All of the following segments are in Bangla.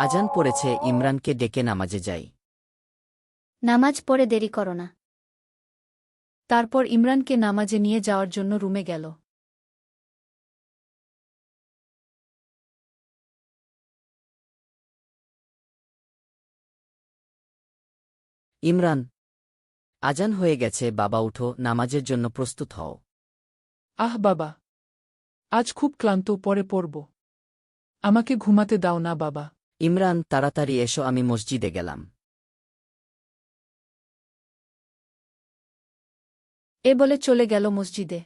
আজান পড়েছে, ইমরানকে ডেকে নামাজে যাই। নামাজ পড়ে দেরি করো না। তারপর ইমরানকে নামাজে নিয়ে যাওয়ার জন্য রুমে গেল। ইমরান, আজান হয়ে গেছে, বাবা উঠো, নামাজের জন্য প্রস্তুত হও। আহ বাবা, আজ খুব ক্লান্ত, পরে পড়ব। আমাকে ঘুমাতে দাও না বাবা। ইমরান, তাড়াতাড়ি এসো, আমি মসজিদে গেলাম। এ বলে চলে গেল মসজিদে।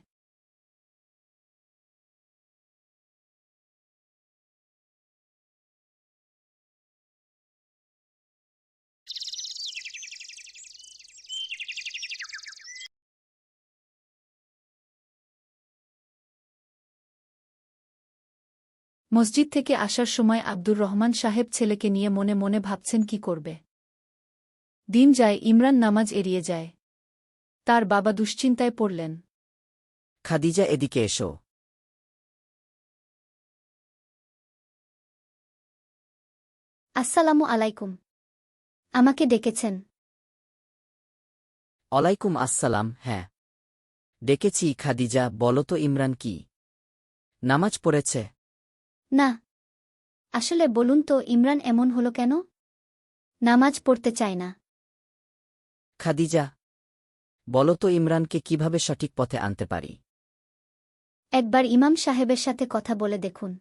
মসজিদ থেকে আসার সময় আব্দুর রহমান সাহেব ছেলেকে নিয়ে মনে মনে ভাবছেন কি করবে। দিন যায়, ইমরান নামাজ এড়িয়ে যায়। তার বাবা দুশ্চিন্তায় পড়লেন। খাদিজা, এদিকে এসো। আসসালামু আলাইকুম। আমাকে ডেকেছেন? ওয়ালাইকুম আসসালাম। হ্যাঁ, ডেকেছি। খাদিজা, বলো তো ইমরান কি নামাজ পড়েছে? না, আসলে বলুন তো ইমরান এমন হলো কেন? নামাজ পড়তে চায় না। খাদিজা, বলো তো ইমরানকে কিভাবে সঠিক পথে আনতে পারি? একবার ইমাম সাহেবের সাথে কথা বলে দেখুন।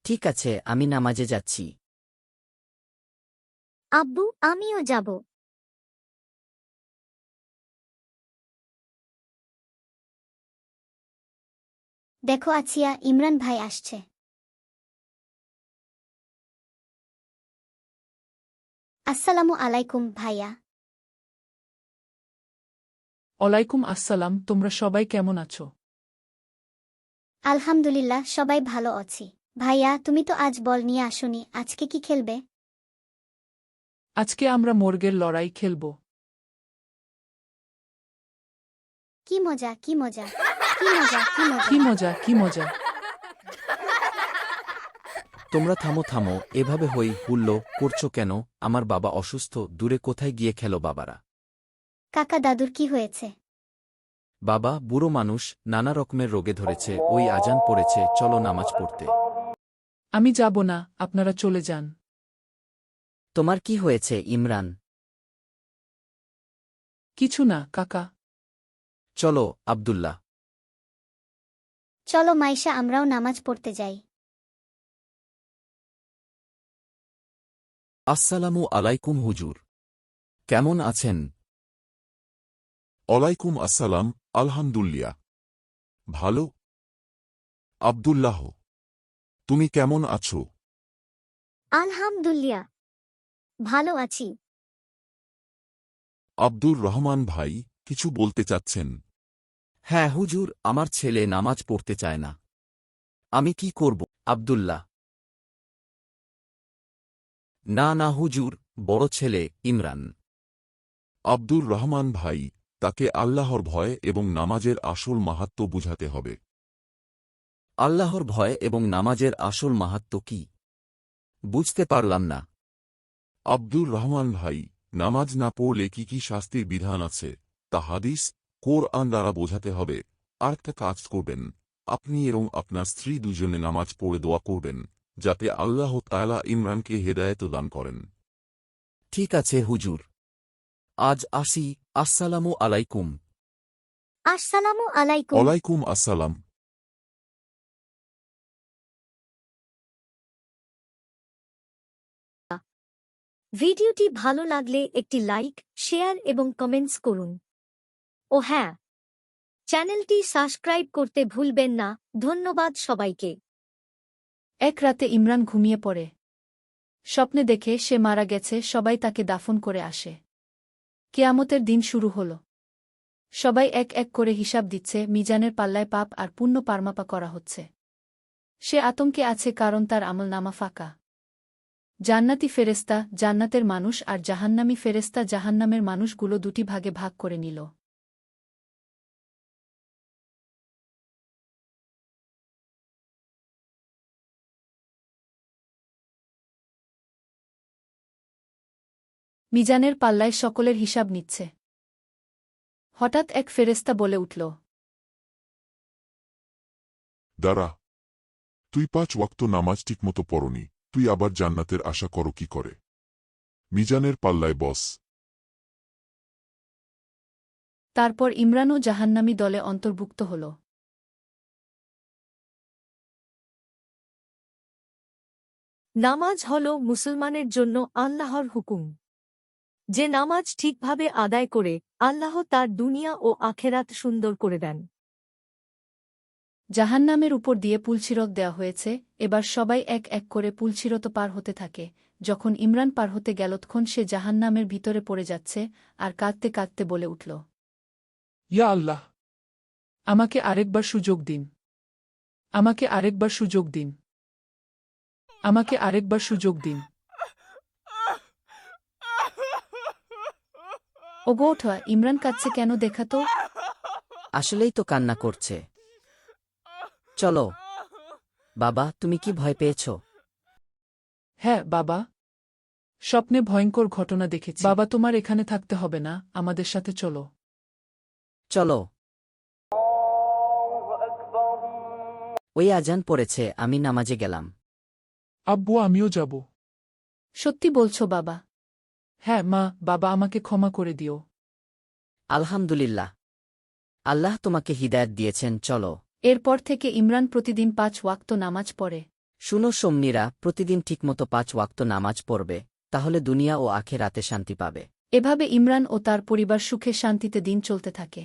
ঠিক আছে, আমি নামাজে যাচ্ছি। আব্বু, আমিও যাব। দেখো আছিয়া, ইমরান ভাই আসছে। আসসালামু আলাইকুম ভাইয়া। ওয়ালাইকুম আসসালাম। তোমরা সবাই কেমন আছো? আলহামদুলিল্লাহ, সবাই ভালো আছি। ভাইয়া, তুমি তো আজ বল নিয়ে আসোনি, আজকে কি খেলবে? আজকে আমরা মোরগের লড়াই খেলব। কি মজা, কি মজা, কি মজা, কি মজা। কি মজা, কি মজা। তোমরা থামো থামো, এভাবে হই হুল্লো করছো কেন? আমার বাবা অসুস্থ, দূরে কোথায় গিয়ে খেলো বাবারা। কাকা দাদুর কি হয়েছে? বাবা বুড়ো মানুষ, নানা রকমের রোগে ধরেছে। ওই আজান পড়েছে, চলো নামাজ পড়তে। আমি যাব না, আপনারা চলে যান। তোমার কি হয়েছে ইমরান? কিছু না কাকা। চলো আব্দুল্লাহ। চলো মাইশা, আমরাও নামাজ পড়তে যাই। আসসালামু আলাইকুম হুজুর। কেমন আছেন? ওয়ালাইকুম আসসালাম, আলহামদুলিল্লাহ। ভালো। আব্দুল্লাহ, তুমি কেমন আছো? আলহামদুলিল্লাহ, ভালো আছি। আব্দুর রহমান ভাই কিছু বলতে চাচ্ছেন? হ্যাঁ হুজুর, আমার ছেলে নামাজ পড়তে চায় না। আমি কি করব? আব্দুল্লাহ: না না হুজুর, বড় ছেলে ইমরান। আব্দুর রহমান ভাই, তাকে আল্লাহর ভয় এবং নামাজের আসল মাহাত্ম্য বুঝাতে হবে। আল্লাহর ভয় এবং নামাজের আসল মাহাত্ম্য কি? বুঝতে পারলাম না। আব্দুর রহমান ভাই, নামাজ না পড়লে কি কি শাস্তির বিধান আছে তা হাদিস, কোরআন দ্বারা বোঝাতে হবে। আরেকটা কাজ করবেন, আপনি এবং আপনার স্ত্রী দুজনে নামাজ পড়ে দোয়া করবেন, যাতে আল্লাহ তাআলা ইমরানকে হেদায়েত দান করেন। ঠিক আছে হুজুর, আজ আসি। আসসালামু আলাইকুম। আসসালামু আলাইকুম। ওয়ালাইকুম আসসালাম। ভিডিওটি ভালো লাগলে একটি লাইক, শেয়ার এবং কমেন্টস করুন। ও হ্যাঁ, চ্যানেলটি সাবস্ক্রাইব করতে ভুলবেন না। ধন্যবাদ সবাইকে। এক রাতে ইমরান ঘুমিয়ে পড়ে। স্বপ্নে দেখে সে মারা গেছে, সবাই তাকে দাফন করে আসে। কিয়ামতের দিন শুরু হল। সবাই এক এক করে হিসাব দিচ্ছে, মিজানের পাল্লায় পাপ আর পুণ্য পারমাপা করা হচ্ছে। সে আতঙ্কে আছে, কারণ তার আমলনামা ফাঁকা। জান্নাতি ফেরেস্তা জান্নাতের মানুষ আর জাহান্নামী ফেরেস্তা জাহান্নামের মানুষগুলো দুটি ভাগে ভাগ করে নিল। মিজানের পাল্লায় সকলের হিসাব নিচ্ছে। হঠাৎ এক ফেরেস্তা বলে উঠল, দাঁড়া, তুই 5 ওয়াক্ত নামাজ ঠিকমতো পড়নি, তুই আবার জান্নাতের আশা করো কি করে? মিজানের পাল্লায় বস। তারপর ইমরানও জাহান্নামী দলে অন্তর্ভুক্ত হল। নামাজ হল মুসলমানের জন্য আল্লাহর হুকুম। যে নামাজ ঠিকভাবে আদায় করে আল্লাহ তার দুনিয়া ও আখেরাত সুন্দর করে দেন। জাহান্নামের উপর দিয়ে পুলছিরত দেওয়া হয়েছে, এবার সবাই এক এক করে পুলছিরত পার হতে থাকে। যখন ইমরান পার হতে গেলতক্ষণ সে জাহান্নামের ভিতরে পড়ে যাচ্ছে আর কাঁদতে কাঁদতে বলে উঠল, ইয়া আল্লাহ, আমাকে আরেকবার সুযোগ দিন, আমাকে আরেকবার সুযোগ দিন, আমাকে আরেকবার সুযোগ দিন। ওগো ওঠা, ইমরান কাঁদছে কেন দেখাতো? আসলেই তো কান্না করছে। চলো বাবা, তুমি কি ভয় পেয়েছ? হ্যাঁ বাবা, স্বপ্নে ভয়ঙ্কর ঘটনা দেখেছি। বাবা, তোমার এখানে থাকতে হবে না, আমাদের সাথে চলো। চলো। ওই আজান পড়েছে, আমি নামাজে গেলাম। আব্বু, আমিও যাব। সত্যি বলছো বাবা? হ্যাঁ মা, বাবা আমাকে ক্ষমা করে দিও। আলহামদুলিল্লাহ, আল্লাহ তোমাকে হিদায়াত দিয়েছেন। চলো। এরপর থেকে ইমরান প্রতিদিন 5 ওয়াক্ত নামাজ পড়ে। শুনো সোমনীরা, প্রতিদিন ঠিকমতো 5 ওয়াক্ত নামাজ পড়বে, তাহলে দুনিয়া ও আখেরাতে শান্তি পাবে। এভাবে ইমরান ও তার পরিবার সুখে শান্তিতে দিন চলতে থাকে।